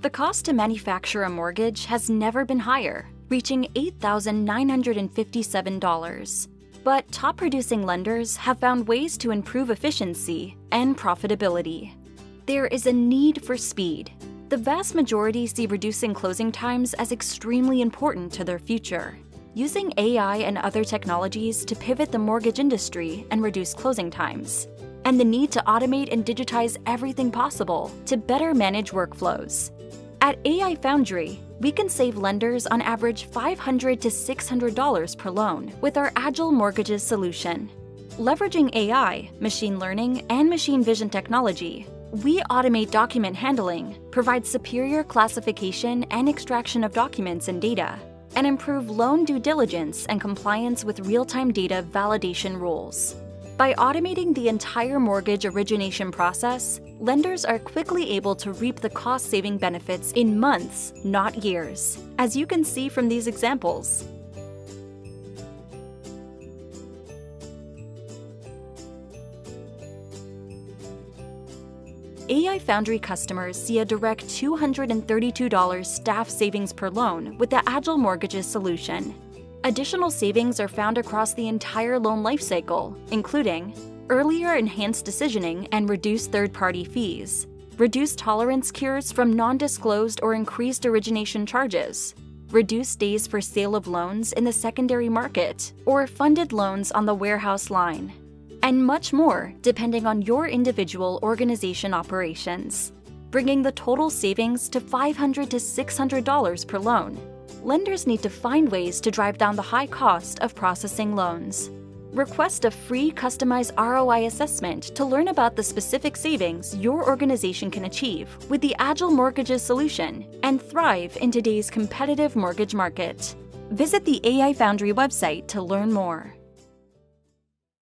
The cost to manufacture a mortgage has never been higher, reaching $8,957. But top-producing lenders have found ways to improve efficiency and profitability. There is a need for speed. The vast majority see reducing closing times as extremely important to their future, using AI and other technologies to pivot the mortgage industry and reduce closing times, and the need to automate and digitize everything possible to better manage workflows. At AI Foundry, we can save lenders on average $500 to $600 per loan with our Agile Mortgages solution. Leveraging AI, machine learning, and machine vision technology, we automate document handling, provide superior classification and extraction of documents and data, and improve loan due diligence and compliance with real-time data validation rules. By automating the entire mortgage origination process, lenders are quickly able to reap the cost-saving benefits in months, not years, as you can see from these examples. AI Foundry customers see a direct $232 staff savings per loan with the Agile Mortgages solution. Additional savings are found across the entire loan lifecycle, including earlier enhanced decisioning and reduced third-party fees, reduced tolerance cures from non-disclosed or increased origination charges, reduced days for sale of loans in the secondary market, or funded loans on the warehouse line, and much more depending on your individual organization operations, bringing the total savings to $500 to $600 per loan. Lenders need to find ways to drive down the high cost of processing loans. Request a free customized ROI assessment to learn about the specific savings your organization can achieve with the Agile Mortgages solution and thrive in today's competitive mortgage market. Visit the AI Foundry website to learn more.